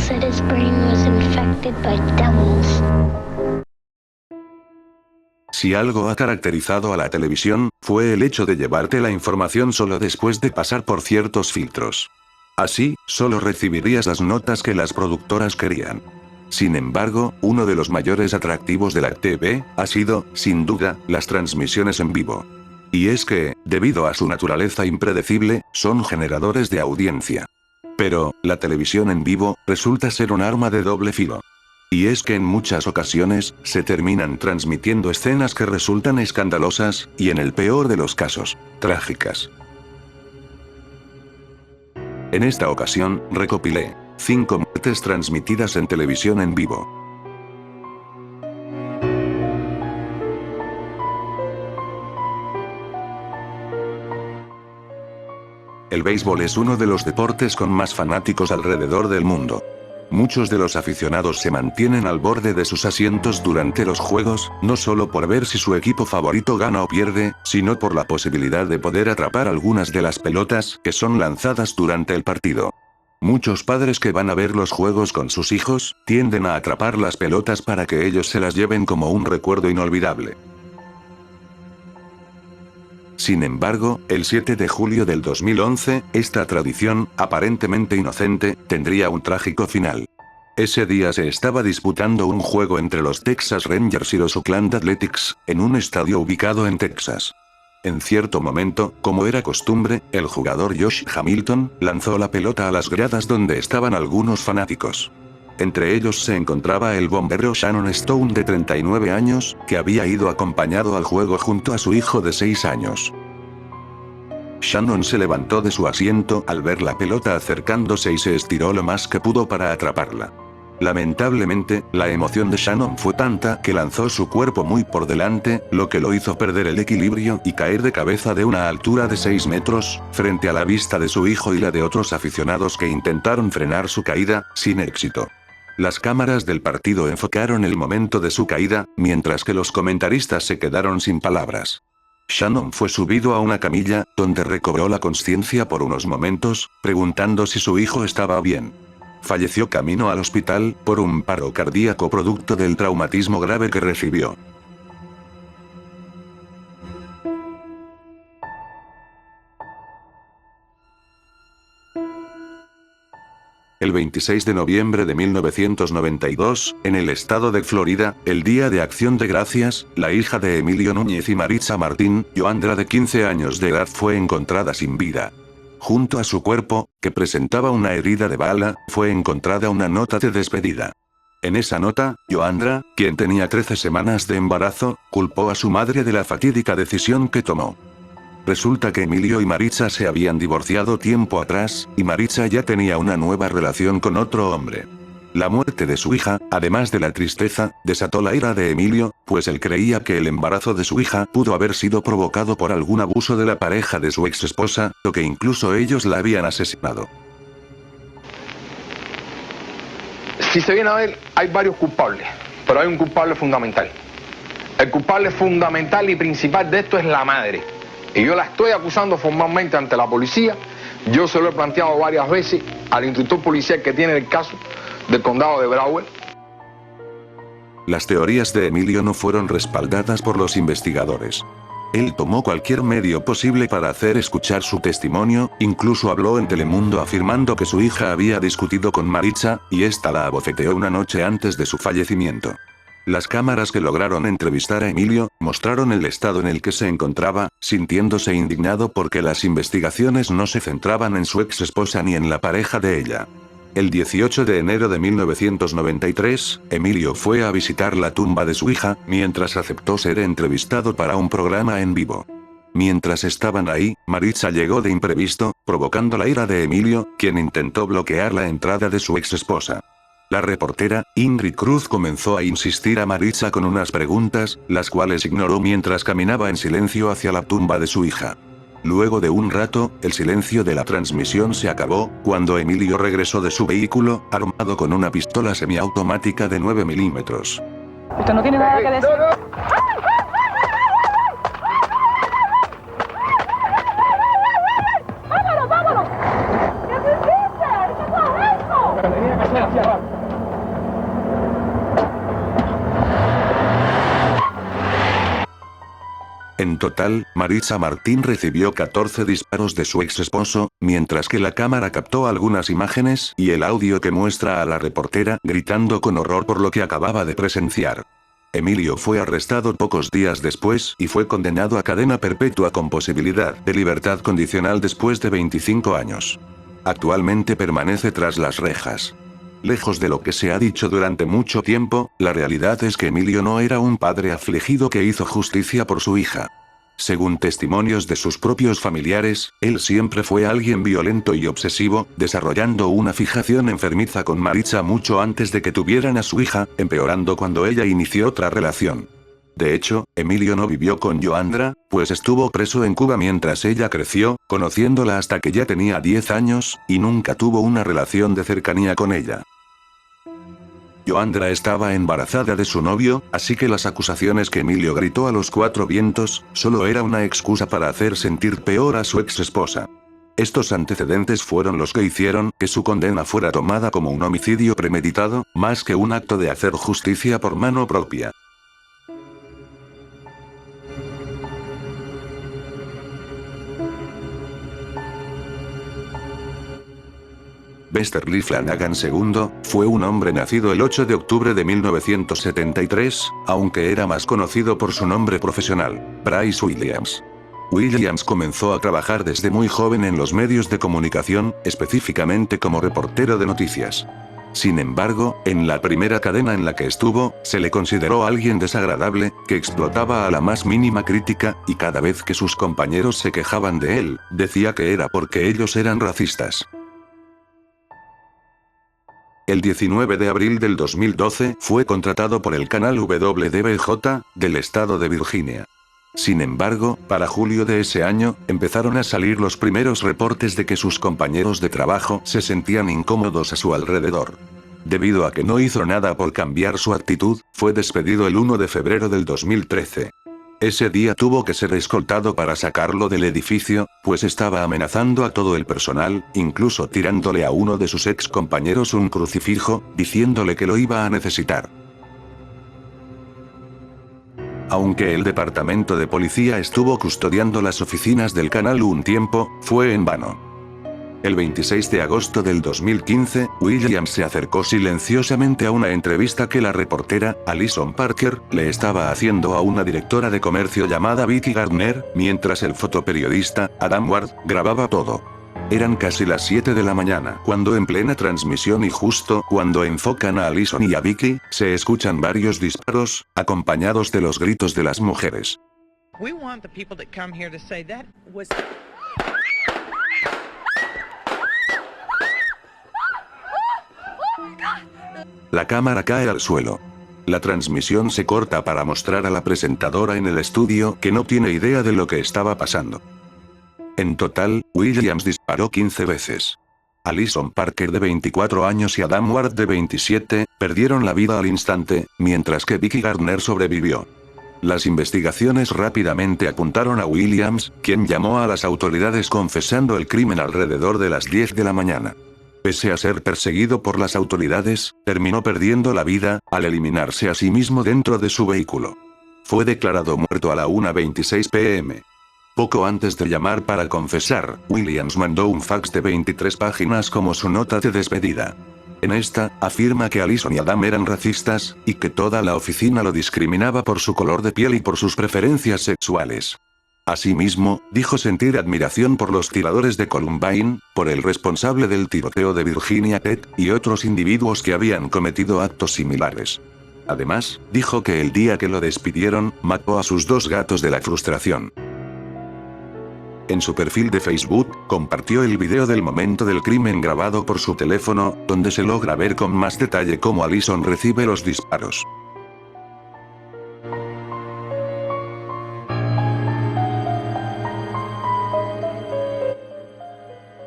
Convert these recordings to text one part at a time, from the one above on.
said his brain was infected by devils. Si algo ha caracterizado a la televisión, fue el hecho de llevarte la información solo después de pasar por ciertos filtros. Así, solo recibirías las notas que las productoras querían. Sin embargo, uno de los mayores atractivos de la TV, ha sido, sin duda, las transmisiones en vivo. Y es que, debido a su naturaleza impredecible, son generadores de audiencia. Pero, la televisión en vivo, resulta ser un arma de doble filo. Y es que en muchas ocasiones, se terminan transmitiendo escenas que resultan escandalosas, y en el peor de los casos, trágicas. En esta ocasión, recopilé 5 muertes transmitidas en televisión en vivo. El béisbol es uno de los deportes con más fanáticos alrededor del mundo. Muchos de los aficionados se mantienen al borde de sus asientos durante los juegos, no solo por ver si su equipo favorito gana o pierde, sino por la posibilidad de poder atrapar algunas de las pelotas que son lanzadas durante el partido. Muchos padres que van a ver los juegos con sus hijos, tienden a atrapar las pelotas para que ellos se las lleven como un recuerdo inolvidable. Sin embargo, el 7 de julio del 2011, esta tradición, aparentemente inocente, tendría un trágico final. Ese día se estaba disputando un juego entre los Texas Rangers y los Oakland Athletics, en un estadio ubicado en Texas. En cierto momento, como era costumbre, el jugador Josh Hamilton, lanzó la pelota a las gradas donde estaban algunos fanáticos. Entre ellos se encontraba el bombero Shannon Stone de 39 años, que había ido acompañado al juego junto a su hijo de 6 años. Shannon se levantó de su asiento al ver la pelota acercándose y se estiró lo más que pudo para atraparla. Lamentablemente, la emoción de Shannon fue tanta que lanzó su cuerpo muy por delante, lo que lo hizo perder el equilibrio y caer de cabeza de una altura de 6 metros, frente a la vista de su hijo y la de otros aficionados que intentaron frenar su caída, sin éxito. Las cámaras del partido enfocaron el momento de su caída, mientras que los comentaristas se quedaron sin palabras. Shannon fue subido a una camilla, donde recobró la consciencia por unos momentos, preguntando si su hijo estaba bien. Falleció camino al hospital, por un paro cardíaco producto del traumatismo grave que recibió. El 26 de noviembre de 1992, en el estado de Florida, el Día de Acción de Gracias, la hija de Emilio Núñez y Maritza Martín, Joandra de 15 años de edad, fue encontrada sin vida. Junto a su cuerpo, que presentaba una herida de bala, fue encontrada una nota de despedida. En esa nota, Joandra, quien tenía 13 semanas de embarazo, culpó a su madre de la fatídica decisión que tomó. Resulta que Emilio y Maritza se habían divorciado tiempo atrás, y Maritza ya tenía una nueva relación con otro hombre. La muerte de su hija, además de la tristeza, desató la ira de Emilio, pues él creía que el embarazo de su hija pudo haber sido provocado por algún abuso de la pareja de su ex esposa, o que incluso ellos la habían asesinado. Si se viene a ver, hay varios culpables, pero hay un culpable fundamental. El culpable fundamental y principal de esto es la madre. Y yo la estoy acusando formalmente ante la policía. Yo se lo he planteado varias veces al instructor policial que tiene el caso del condado de Broward. Las teorías de Emilio no fueron respaldadas por los investigadores. Él tomó cualquier medio posible para hacer escuchar su testimonio, incluso habló en Telemundo afirmando que su hija había discutido con Maritza, y ésta la abofeteó una noche antes de su fallecimiento. Las cámaras que lograron entrevistar a Emilio, mostraron el estado en el que se encontraba, sintiéndose indignado porque las investigaciones no se centraban en su ex esposa ni en la pareja de ella. El 18 de enero de 1993, Emilio fue a visitar la tumba de su hija, mientras aceptó ser entrevistado para un programa en vivo. Mientras estaban ahí, Maritza llegó de imprevisto, provocando la ira de Emilio, quien intentó bloquear la entrada de su ex esposa. La reportera, Ingrid Cruz, comenzó a insistir a Maritza con unas preguntas, las cuales ignoró mientras caminaba en silencio hacia la tumba de su hija. Luego de un rato, el silencio de la transmisión se acabó, cuando Emilio regresó de su vehículo, armado con una pistola semiautomática de 9 milímetros. ¿Usted no tiene nada que decir? ¡Vámonos, vámonos! ¿Qué hiciste? ¿Qué fue esto? En total, Maritza Martín recibió 14 disparos de su ex esposo, mientras que la cámara captó algunas imágenes y el audio que muestra a la reportera gritando con horror por lo que acababa de presenciar. Emilio fue arrestado pocos días después y fue condenado a cadena perpetua con posibilidad de libertad condicional después de 25 años. Actualmente permanece tras las rejas. Lejos de lo que se ha dicho durante mucho tiempo, la realidad es que Emilio no era un padre afligido que hizo justicia por su hija. Según testimonios de sus propios familiares, él siempre fue alguien violento y obsesivo, desarrollando una fijación enfermiza con Maritza mucho antes de que tuvieran a su hija, empeorando cuando ella inició otra relación. De hecho, Emilio no vivió con Joandra, pues estuvo preso en Cuba mientras ella creció, conociéndola hasta que ya tenía 10 años, y nunca tuvo una relación de cercanía con ella. Joandra estaba embarazada de su novio, así que las acusaciones que Emilio gritó a los 4 vientos, solo era una excusa para hacer sentir peor a su ex esposa. Estos antecedentes fueron los que hicieron que su condena fuera tomada como un homicidio premeditado, más que un acto de hacer justicia por mano propia. Westerly Flanagan II, fue un hombre nacido el 8 de octubre de 1973, aunque era más conocido por su nombre profesional, Bryce Williams. Williams comenzó a trabajar desde muy joven en los medios de comunicación, específicamente como reportero de noticias. Sin embargo, en la primera cadena en la que estuvo, se le consideró alguien desagradable, que explotaba a la más mínima crítica, y cada vez que sus compañeros se quejaban de él, decía que era porque ellos eran racistas. El 19 de abril del 2012 fue contratado por el canal WDBJ, del estado de Virginia. Sin embargo, para julio de ese año, empezaron a salir los primeros reportes de que sus compañeros de trabajo se sentían incómodos a su alrededor. Debido a que no hizo nada por cambiar su actitud, fue despedido el 1 de febrero del 2013. Ese día tuvo que ser escoltado para sacarlo del edificio, pues estaba amenazando a todo el personal, incluso tirándole a uno de sus ex compañeros un crucifijo, diciéndole que lo iba a necesitar. Aunque el departamento de policía estuvo custodiando las oficinas del canal un tiempo, fue en vano. El 26 de agosto del 2015, Williams se acercó silenciosamente a una entrevista que la reportera, Alison Parker, le estaba haciendo a una directora de comercio llamada Vicky Gardner, mientras el fotoperiodista, Adam Ward, grababa todo. Eran casi las 7 de la mañana cuando en plena transmisión y justo cuando enfocan a Alison y a Vicky, se escuchan varios disparos, acompañados de los gritos de las mujeres. We want the people that come here to say that was... La cámara cae al suelo. La transmisión se corta para mostrar a la presentadora en el estudio que no tiene idea de lo que estaba pasando. En total, Williams disparó 15 veces. Alison Parker de 24 años y Adam Ward de 27, perdieron la vida al instante, mientras que Vicky Gardner sobrevivió. Las investigaciones rápidamente apuntaron a Williams, quien llamó a las autoridades confesando el crimen alrededor de las 10 de la mañana. Pese a ser perseguido por las autoridades, terminó perdiendo la vida, al eliminarse a sí mismo dentro de su vehículo. Fue declarado muerto a la 1:26 p.m. Poco antes de llamar para confesar, Williams mandó un fax de 23 páginas como su nota de despedida. En esta, afirma que Alison y Adam eran racistas, y que toda la oficina lo discriminaba por su color de piel y por sus preferencias sexuales. Asimismo, dijo sentir admiración por los tiradores de Columbine, por el responsable del tiroteo de Virginia Tech, y otros individuos que habían cometido actos similares. Además, dijo que el día que lo despidieron, mató a sus 2 gatos de la frustración. En su perfil de Facebook, compartió el video del momento del crimen grabado por su teléfono, donde se logra ver con más detalle cómo Alison recibe los disparos.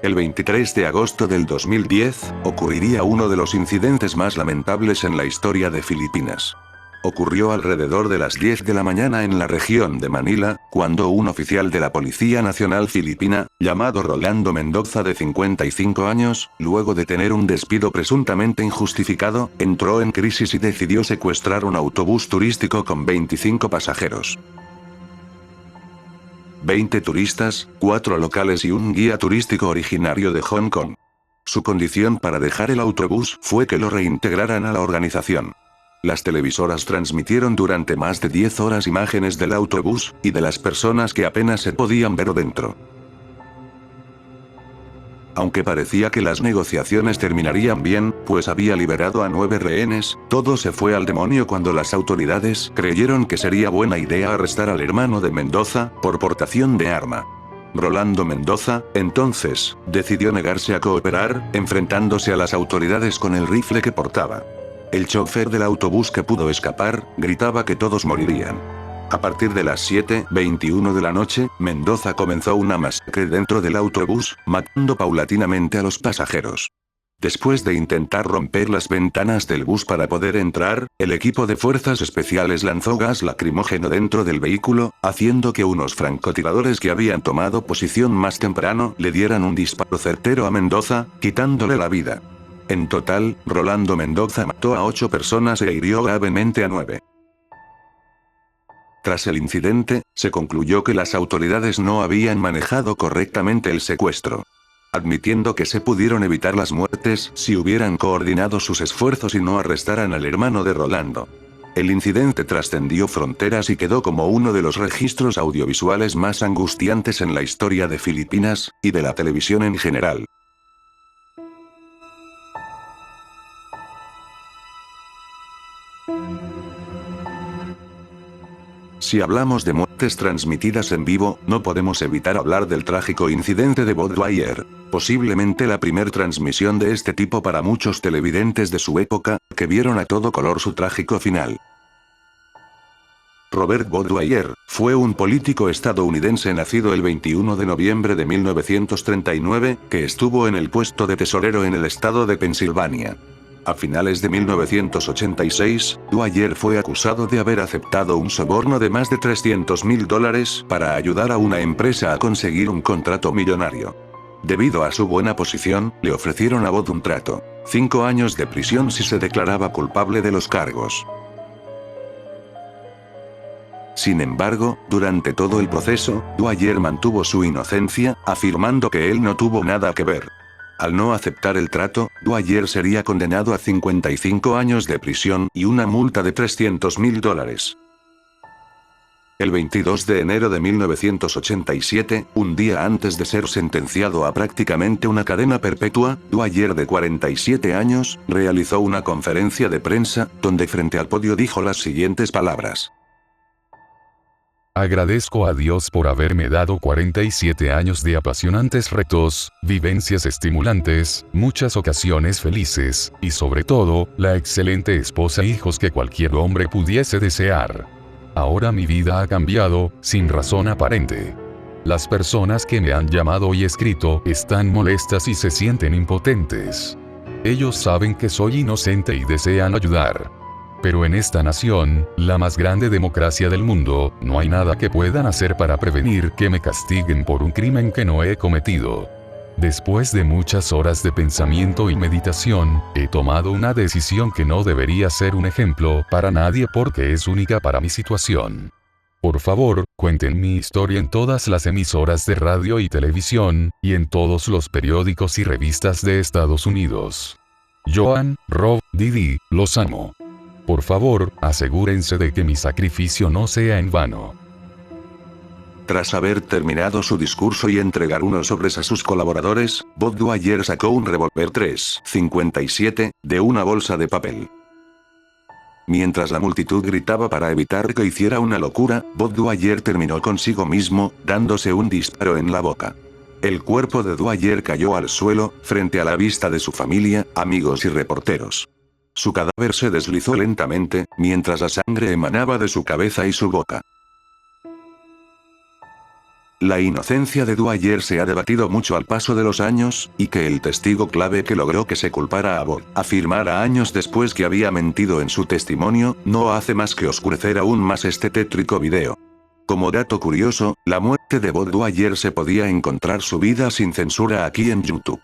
El 23 de agosto del 2010, ocurriría uno de los incidentes más lamentables en la historia de Filipinas. Ocurrió alrededor de las 10 de la mañana en la región de Manila, cuando un oficial de la Policía Nacional Filipina, llamado Rolando Mendoza de 55 años, luego de tener un despido presuntamente injustificado, entró en crisis y decidió secuestrar un autobús turístico con 25 pasajeros. 20 turistas, 4 locales y un guía turístico originario de Hong Kong. Su condición para dejar el autobús fue que lo reintegraran a la organización. Las televisoras transmitieron durante más de 10 horas imágenes del autobús, y de las personas que apenas se podían ver dentro. Aunque parecía que las negociaciones terminarían bien, pues había liberado a 9 rehenes, todo se fue al demonio cuando las autoridades creyeron que sería buena idea arrestar al hermano de Mendoza, por portación de arma. Rolando Mendoza, entonces, decidió negarse a cooperar, enfrentándose a las autoridades con el rifle que portaba. El chofer del autobús que pudo escapar, gritaba que todos morirían. A partir de las 7:21 de la noche, Mendoza comenzó una masacre dentro del autobús, matando paulatinamente a los pasajeros. Después de intentar romper las ventanas del bus para poder entrar, el equipo de fuerzas especiales lanzó gas lacrimógeno dentro del vehículo, haciendo que unos francotiradores que habían tomado posición más temprano le dieran un disparo certero a Mendoza, quitándole la vida. En total, Rolando Mendoza mató a 8 personas e hirió gravemente a 9. Tras el incidente, se concluyó que las autoridades no habían manejado correctamente el secuestro. Admitiendo que se pudieron evitar las muertes si hubieran coordinado sus esfuerzos y no arrestaran al hermano de Rolando. El incidente trascendió fronteras y quedó como uno de los registros audiovisuales más angustiantes en la historia de Filipinas, y de la televisión en general. Si hablamos de muertes transmitidas en vivo, no podemos evitar hablar del trágico incidente de Bob Dwyer, posiblemente la primer transmisión de este tipo para muchos televidentes de su época, que vieron a todo color su trágico final. Robert Bob Dwyer fue un político estadounidense nacido el 21 de noviembre de 1939, que estuvo en el puesto de tesorero en el estado de Pensilvania. A finales de 1986, Dwyer fue acusado de haber aceptado un soborno de más de $300,000 para ayudar a una empresa a conseguir un contrato millonario. Debido a su buena posición, le ofrecieron a Bob un trato: 5 años de prisión si se declaraba culpable de los cargos. Sin embargo, durante todo el proceso, Dwyer mantuvo su inocencia, afirmando que él no tuvo nada que ver. Al no aceptar el trato, Dwyer sería condenado a 55 años de prisión y una multa de $300,000. El 22 de enero de 1987, un día antes de ser sentenciado a prácticamente una cadena perpetua, Dwyer, de 47 años, realizó una conferencia de prensa, donde frente al podio dijo las siguientes palabras: Agradezco a Dios por haberme dado 47 años de apasionantes retos, vivencias estimulantes, muchas ocasiones felices, y sobre todo, la excelente esposa e hijos que cualquier hombre pudiese desear. Ahora mi vida ha cambiado, sin razón aparente. Las personas que me han llamado y escrito están molestas y se sienten impotentes. Ellos saben que soy inocente y desean ayudar. Pero en esta nación, la más grande democracia del mundo, no hay nada que puedan hacer para prevenir que me castiguen por un crimen que no he cometido. Después de muchas horas de pensamiento y meditación, he tomado una decisión que no debería ser un ejemplo para nadie porque es única para mi situación. Por favor, cuenten mi historia en todas las emisoras de radio y televisión, y en todos los periódicos y revistas de Estados Unidos. Joan, Rob, Didi, los amo. Por favor, asegúrense de que mi sacrificio no sea en vano. Tras haber terminado su discurso y entregar unos sobres a sus colaboradores, Bob Dwyer sacó un revólver .357 de una bolsa de papel. Mientras la multitud gritaba para evitar que hiciera una locura, Bob Dwyer terminó consigo mismo, dándose un disparo en la boca. El cuerpo de Dwyer cayó al suelo, frente a la vista de su familia, amigos y reporteros. Su cadáver se deslizó lentamente, mientras la sangre emanaba de su cabeza y su boca. La inocencia de Dwyer se ha debatido mucho al paso de los años, y que el testigo clave que logró que se culpara a Bob afirmara años después que había mentido en su testimonio, no hace más que oscurecer aún más este tétrico video. Como dato curioso, la muerte de Bob Dwyer se podía encontrar subida sin censura aquí en YouTube.